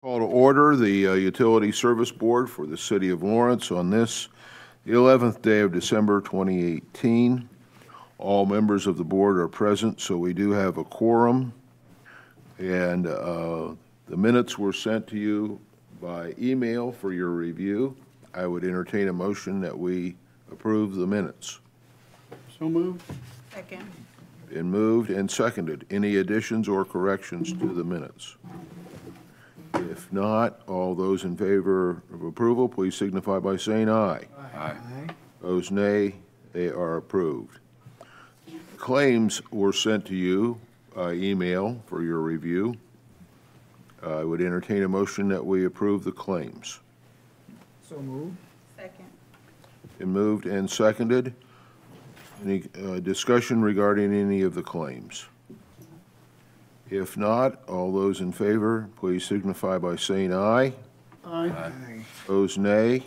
Call to order the Utility Service Board for the City of Lawrence on this, the 11th day of December 2018. All members of the board are present, so we do have a quorum. And the minutes were sent to you by email for your review. I would entertain a motion that we approve the minutes. So moved. Second. Been moved and seconded. Any additions or corrections to the minutes? If not, all those in favor of approval, please signify by saying aye. Aye. Those nay, they are approved. Claims were sent to you by email for your review. I would entertain a motion that we approve the claims. So moved. Second. Been moved and seconded. Any discussion regarding any of the claims? If not, all those in favor, please signify by saying aye. Aye. Those nay.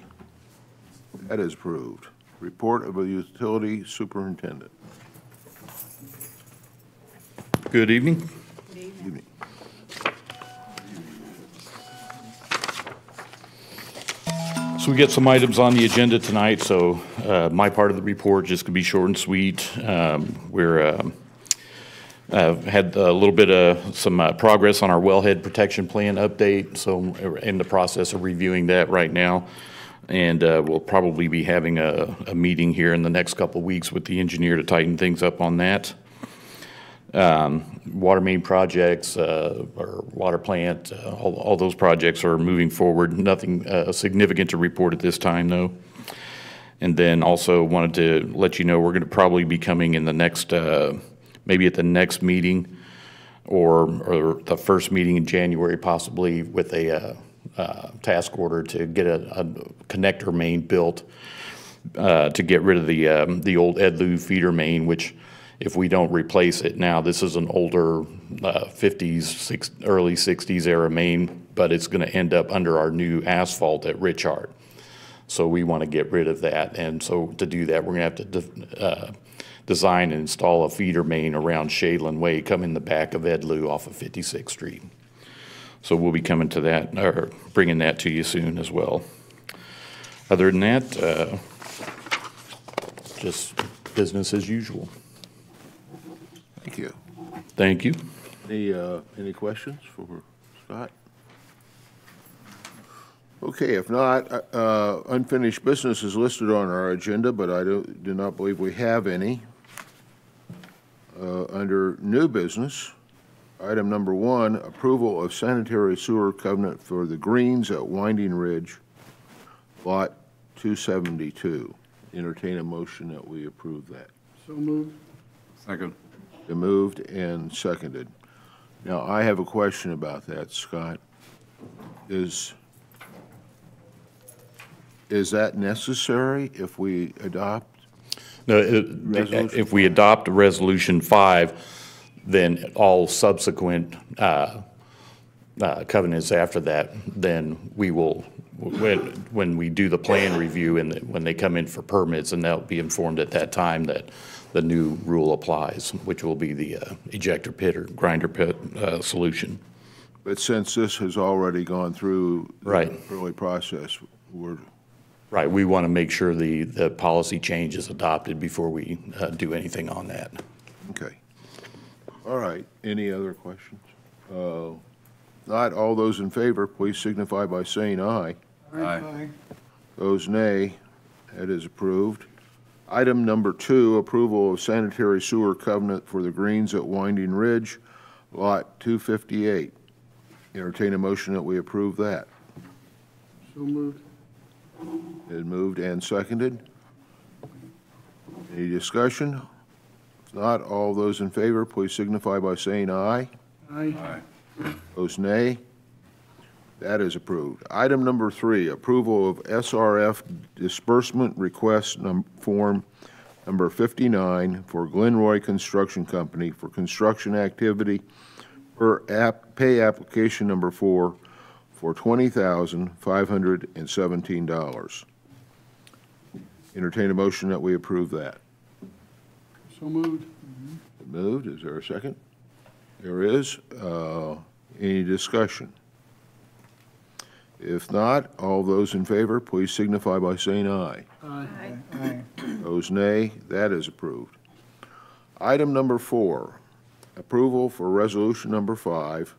That is approved. Report of a utility superintendent. Good evening. Good evening. So we get some items on the agenda tonight, so my part of the report just could be short and sweet. We're had a little bit of some progress on our wellhead protection plan update, so we're in the process of reviewing that right now. And we'll probably be having a meeting here in the next couple of weeks with the engineer to tighten things up on that. Water main projects, or water plant, all those projects are moving forward. Nothing significant to report at this time, though. And then also wanted to let you know we're going to probably be coming in the next, maybe at the next meeting or the first meeting in January, possibly with a task order to get a connector main built to get rid of the old Edlu feeder main, which if we don't replace it now, this is an older 50s, early 60s era main, but it's going to end up under our new asphalt at Richard. So we want to get rid of that. And so to do that, we're going to have to design and install a feeder main around Shadeland Way, come in the back of Edlu off of 56th Street. So we'll be coming to that, or bringing that to you soon as well. Other than that, just business as usual. Thank you. Thank you. Any questions for Scott? Okay, if not, unfinished business is listed on our agenda, but I do not believe we have any. Under new business, item number 1, approval of sanitary sewer covenant for the Greens at Winding Ridge, lot 272. Entertain a motion that we approve that. So moved. Second. Been moved and seconded. Now, I have a question about that, Scott. Is that necessary if we adopt? No, if we adopt Resolution 5, then all subsequent covenants after that, then we will, when we do the plan review and when they come in for permits, and they'll be informed at that time that the new rule applies, which will be the ejector pit or grinder pit solution. But since this has already gone through Right. the early process, we're Right, we want to make sure the policy change is adopted before we do anything on that. okay. All right, any other questions? Not all those in favor, please signify by saying aye. Aye. Those nay, that is approved. Item number 2, approval of sanitary sewer covenant for the Greens at Winding Ridge, lot 258. Entertain a motion that we approve that. So moved. Been moved and seconded. Any discussion? If not, all those in favor, please signify by saying aye. Aye. Aye. Those nay. That is approved. Item number 3, approval of SRF disbursement request form number 59 for Glenroy Construction Company for construction activity per pay application number 4 for $20,517. Entertain a motion that we approve that. So moved. Moved. Is there a second? There is. Any discussion? If not, all those in favor, please signify by saying aye. Aye. Aye. Those nay, that is approved. Item number 4, approval for resolution number 5,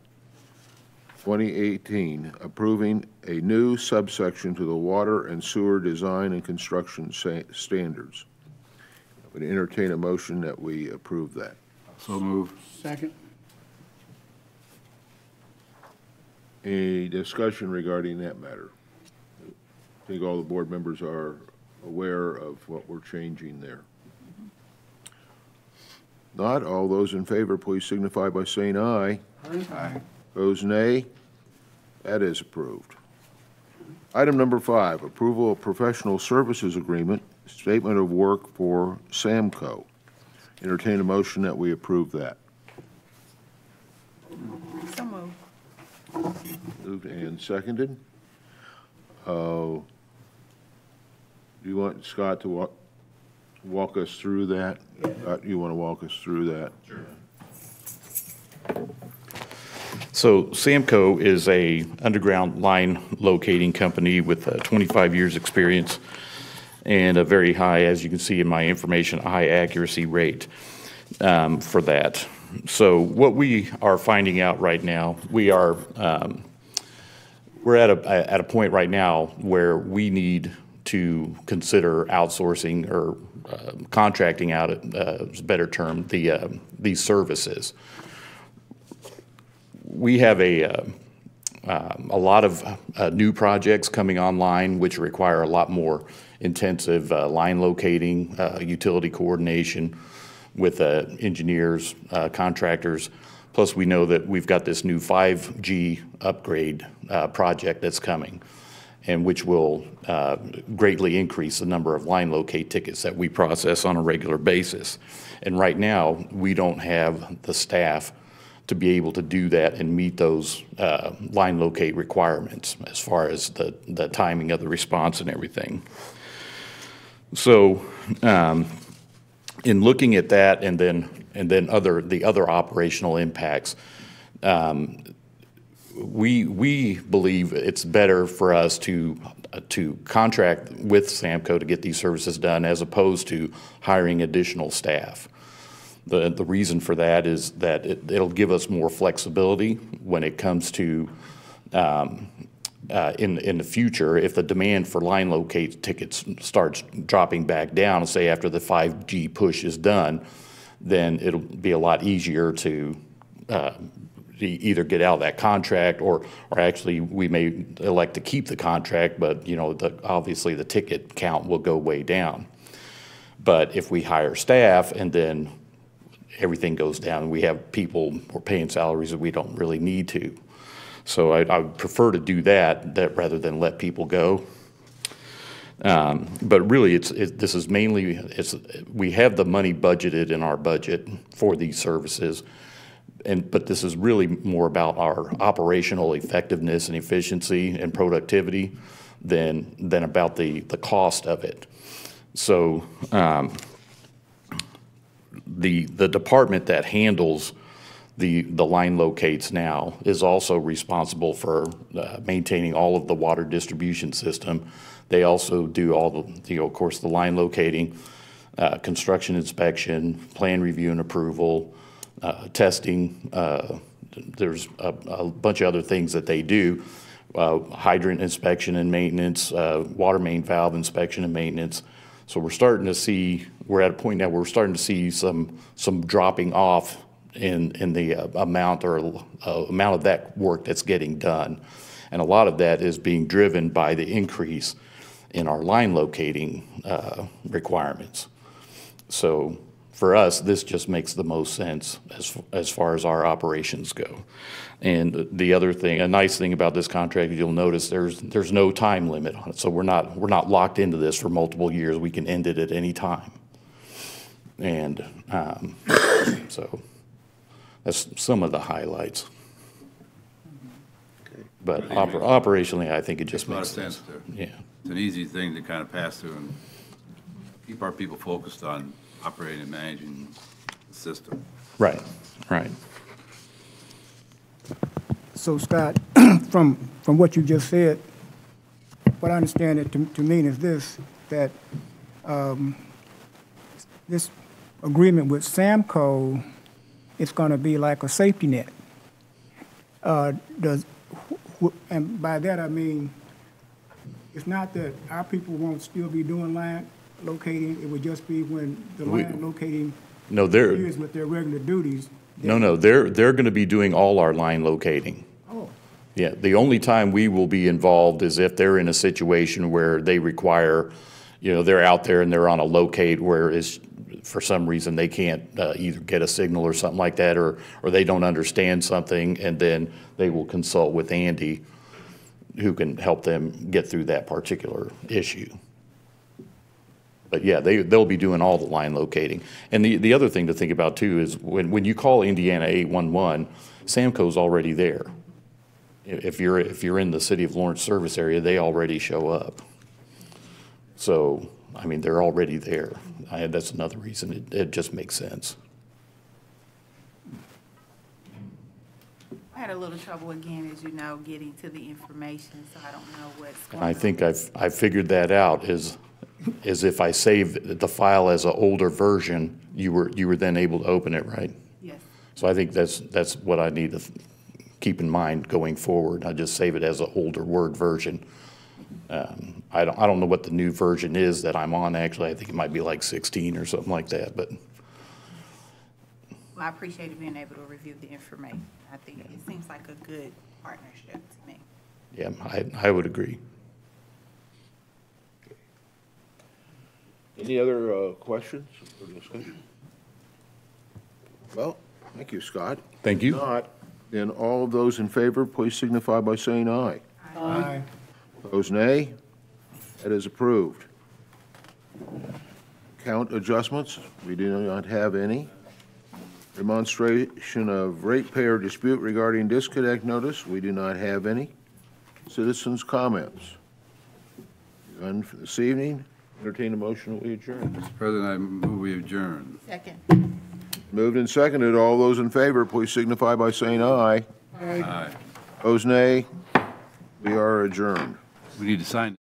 2018, approving a new subsection to the water and sewer design and construction standards. I would entertain a motion that we approve that. So move. Second. Any discussion regarding that matter? I think all the board members are aware of what we're changing there. Not, all those in favor, please signify by saying aye. Aye. Those nay, that is approved. Item number 5, approval of professional services agreement, statement of work for Samco. Entertain a motion that we approve that. So moved. Moved and seconded. Do you want Scott to walk us through that? You want to walk us through that? So Samco is a underground line locating company with 25 years experience and a very high, as you can see in my information, a high accuracy rate for that. So what we are finding out right now, we're at a point right now where we need to consider outsourcing or contracting out, is a better term, these services. We have a lot of new projects coming online which require a lot more intensive line locating, utility coordination with engineers, contractors. Plus, we know that we've got this new 5G upgrade project that's coming, and which will greatly increase the number of line locate tickets that we process on a regular basis. And right now, we don't have the staff to be able to do that and meet those line locate requirements as far as the timing of the response and everything. So in looking at that and then the other operational impacts, we believe it's better for us to contract with Samco to get these services done as opposed to hiring additional staff. The reason for that is that it'll give us more flexibility when it comes to in the future, if the demand for line locate tickets starts dropping back down, say after the 5G push is done, then it'll be a lot easier to either get out of that contract or actually we may elect to keep the contract, but you know, obviously the ticket count will go way down. But if we hire staff and then everything goes down and we have people, we're paying salaries that we don't really need to. So I would prefer to do that rather than let people go. But really, this is mainly, we have the money budgeted in our budget for these services, but this is really more about our operational effectiveness and efficiency and productivity than about the cost of it. So the department that handles the line locates now is also responsible for maintaining all of the water distribution system. They also do all the, of course, the line locating, construction inspection, plan review and approval, testing. There's a bunch of other things that they do, hydrant inspection and maintenance, water main valve inspection and maintenance. So we're starting to see, we're at a point now where we're starting to see some dropping off in the amount of that work that's getting done. And a lot of that is being driven by the increase in our line locating requirements. So for us, this just makes the most sense as far as our operations go. And the other thing, a nice thing about this contract, you'll notice there's no time limit on it. So we're not locked into this for multiple years. We can end it at any time. And so that's some of the highlights. But operationally, I think it just makes sense. Yeah. It's an easy thing to kind of pass through and keep our people focused on operating and managing the system. Right, right. So Scott, from what you just said, what I understand it to mean is this, that this agreement with Samco is going to be like a safety net. And by that I mean, it's not that our people won't still be doing land locating, it would just be when the land locating No, they're, is with their regular duties. no, they're going to be doing all our line locating. Oh, Yeah, the only time we will be involved is if they're in a situation where they require, they're out there and they're on a locate where is, for some reason, they can't either get a signal or something like that, or they don't understand something, and then they will consult with Andy, who can help them get through that particular issue. But yeah, they'll be doing all the line locating. And the other thing to think about too is when you call Indiana 811, Samco's already there. If you're in the City of Lawrence service area, they already show up. So, I mean, they're already there. That's another reason it just makes sense. I had a little trouble again, as you know, getting to the information, so I don't know what's going And on. I think I've figured that out is if I save the file as an older version, you were then able to open it, right? Yes. So I think that's what I need to keep in mind going forward. I just save it as an older Word version. I don't know what the new version is that I'm on, actually. I think it might be like 16 or something like that, but. Well, I appreciated being able to review the information. I think it seems like a good partnership to me. Yeah, I would agree. Any other questions or discussion? Well, thank you, Scott. Thank you. If not, then all of those in favor, please signify by saying aye. aye. Opposed, nay. That is approved. Count adjustments, we do not have any. Demonstration of ratepayer dispute regarding disconnect notice, we do not have any. Citizens' comments. None for this evening. Entertain a motion that we adjourn. Mr. President, I move we adjourn. Second. Moved and seconded. All those in favor, please signify by saying aye. Aye. Opposed, nay. We are adjourned. We need to sign.